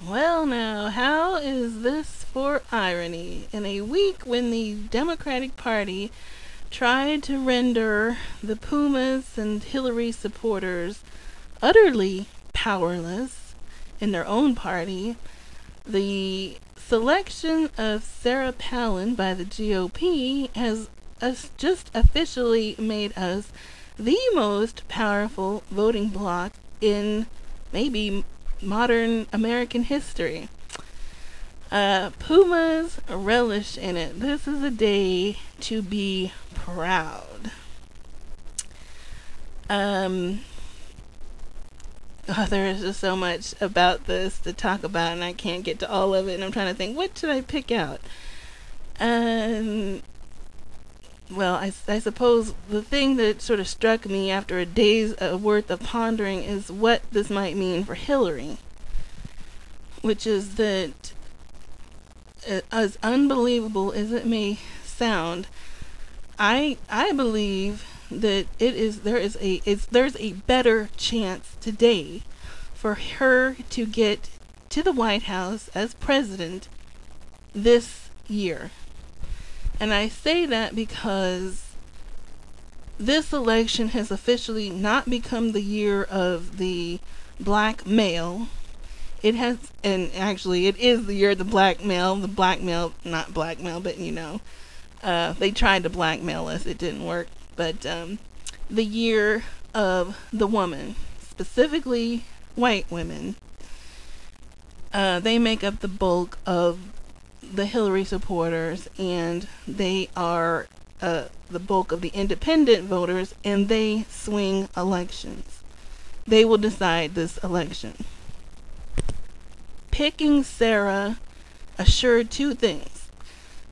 Well, now, how is this for irony? In a week when the Democratic Party tried to render the Pumas and Hillary supporters utterly powerless in their own party, the selection of Sarah Palin by the GOP has just officially made us the most powerful voting bloc in maybe modern American history. Pumas relish in it. This is a day to be proud. There is just so much about this to talk about, and I can't get to all of it. And I'm trying to think, what should I pick out? Well, I suppose the thing that sort of struck me after a day's worth of pondering is what this might mean for Hillary, which is that, as unbelievable as it may sound, I believe that there's a better chance today for her to get to the White House as president this year. And I say that because this election has officially not become the year of the black male. It has, and actually it is the year of the blackmail, not blackmail, but they tried to blackmail us, it didn't work. But the year of the woman, specifically white women, they make up the bulk of the Hillary supporters, and they are the bulk of the independent voters, and they swing elections. They will decide this election. Picking Sarah assured two things.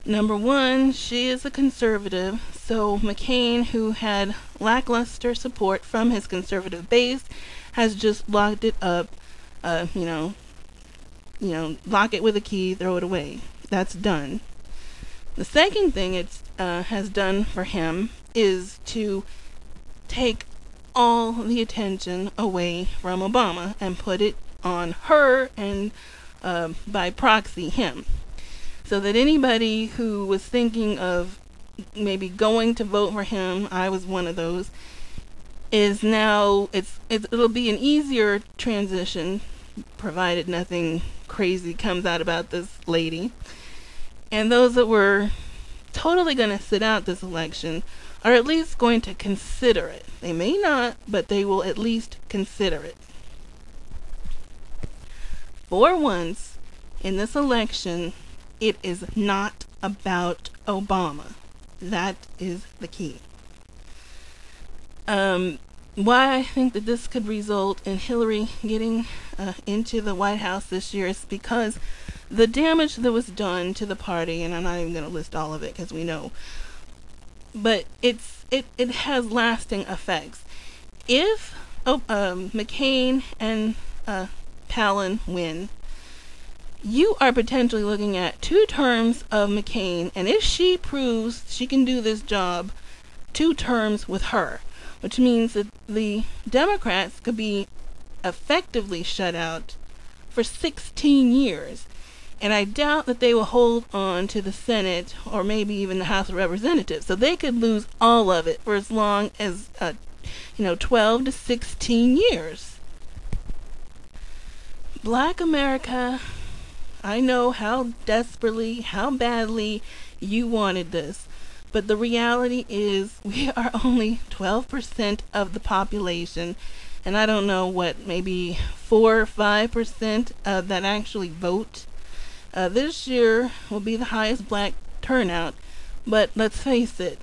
Number one, she is a conservative, so McCain, who had lackluster support from his conservative base, has just locked it up, lock it with a key, throw it away. That's done. The second thing it has done for him is to take all the attention away from Obama and put it on her and by proxy him. So that anybody who was thinking of maybe going to vote for him, I was one of those, is now it'll be an easier transition, provided nothing crazy comes out about this lady. And those that were totally going to sit out this election are at least going to consider it. They may not, but they will at least consider it. For once in this election, it is not about Obama. That is the key. Why I think that this could result in Hillary getting into the White House this year is because the damage that was done to the party, and I'm not even going to list all of it because we know, but it has lasting effects. If McCain and Palin win, you are potentially looking at 2 terms of McCain, and if she proves she can do this job, 2 terms with her, which means that the Democrats could be effectively shut out for 16 years. And I doubt that they will hold on to the Senate or maybe even the House of Representatives. So they could lose all of it for as long as 12 to 16 years. Black America, I know how desperately, how badly you wanted this. But the reality is we are only 12% of the population. And I don't know what, maybe 4 or 5% that actually vote. This year will be the highest black turnout. But let's face it,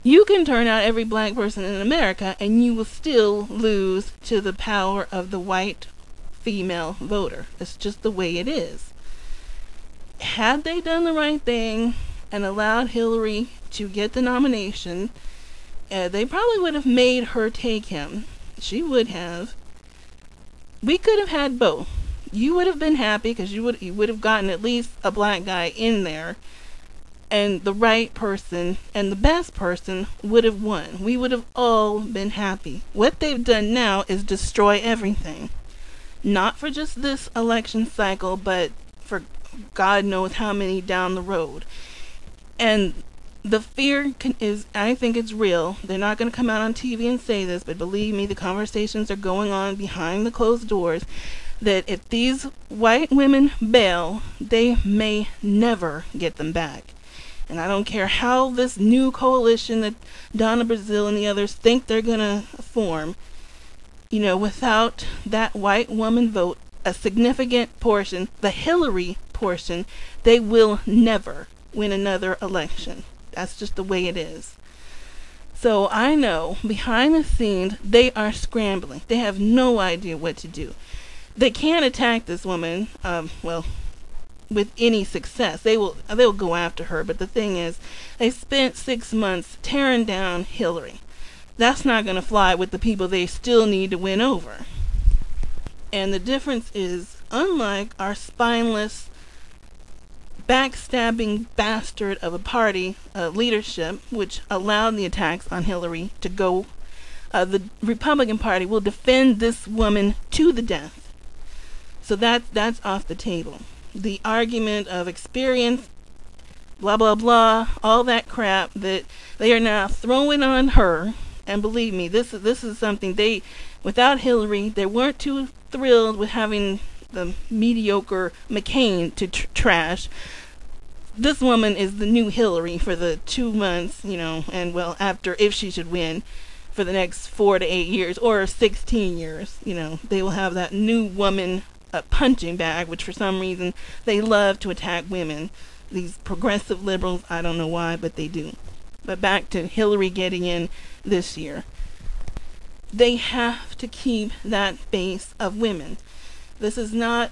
you can turn out every black person in America and you will still lose to the power of the white female voter. It's just the way it is. Had they done the right thing and allowed Hillary to get the nomination, they probably would have made her take him. She would have. We could have had both. You would have been happy because you would have gotten at least a black guy in there, and the right person and the best person would have won. We would have all been happy. What they've done now is destroy everything. not for just this election cycle, but for God knows how many down the road. And the fear I think it's real. They're not going to come out on TV and say this, but believe me, the conversations are going on behind the closed doors, that if these white women bail, they may never get them back. And I don't care how this new coalition that Donna Brazile and the others think they're going to form, without that white woman vote, a significant portion, the Hillary portion, they will never win another election. That's just the way it is. So I know behind the scenes they are scrambling. They have no idea what to do. They can't attack this woman, with any success. They'll go after her, but the thing is, they spent 6 months tearing down Hillary. That's not going to fly with the people they still need to win over. And the difference is, unlike our spineless, backstabbing bastard of a party leadership, which allowed the attacks on Hillary to go, the Republican Party will defend this woman to the death. So that's off the table. The argument of experience, blah, blah, blah, all that crap that they are now throwing on her. And believe me, this is something without Hillary, they weren't too thrilled with having the mediocre McCain to trash. This woman is the new Hillary for the 2 months, and after, if she should win, for the next 4 to 8 years or 16 years, they will have that new woman punching bag, which for some reason they love to attack women. These progressive liberals, I don't know why, but they do. But back to Hillary getting in this year. They have to keep that base of women. This is not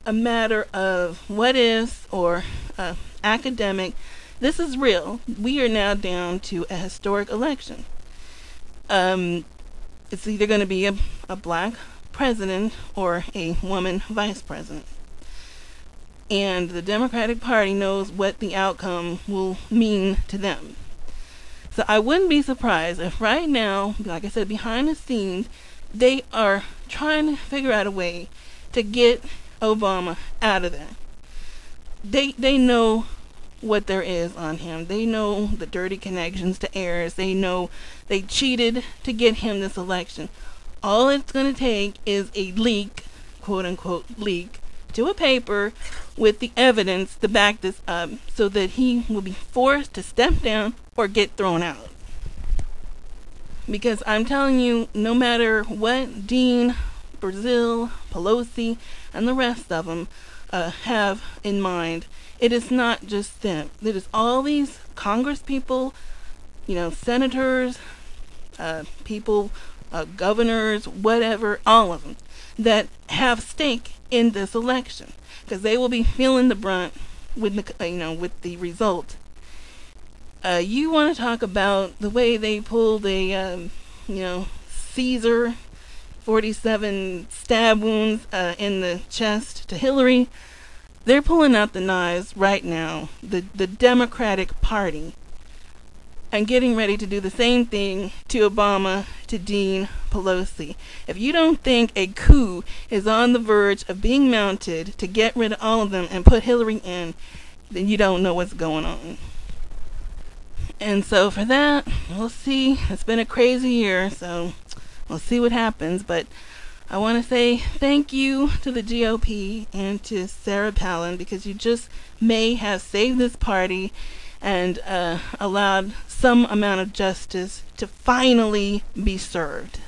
a matter of what is or academic. This is real. We are now down to a historic election. It's either going to be a black president or a woman vice president. And the Democratic Party knows what the outcome will mean to them. So I wouldn't be surprised if right now, like I said, behind the scenes, they are trying to figure out a way to get Obama out of there. They know what there is on him. They know the dirty connections to heirs. They know they cheated to get him this election. All it's going to take is a leak, quote unquote leak, to a paper with the evidence to back this up, so that he will be forced to step down or get thrown out. Because I'm telling you, no matter what Dean, Brazile, Pelosi, and the rest of them have in mind, it is not just them. It is all these Congress people, senators, people, governors, whatever, all of them, that have stake in this election, because they will be feeling the brunt with with the result. You want to talk about the way they pulled a Caesar 47 stab wounds in the chest to Hillary? They're pulling out the knives right now, the Democratic Party, and getting ready to do the same thing to Obama, to Dean, Pelosi. If you don't think a coup is on the verge of being mounted to get rid of all of them and put Hillary in, then you don't know what's going on. And so for that, we'll see. It's been a crazy year, so we'll see what happens. But I want to say thank you to the GOP and to Sarah Palin, because you just may have saved this party and allowed some amount of justice to finally be served.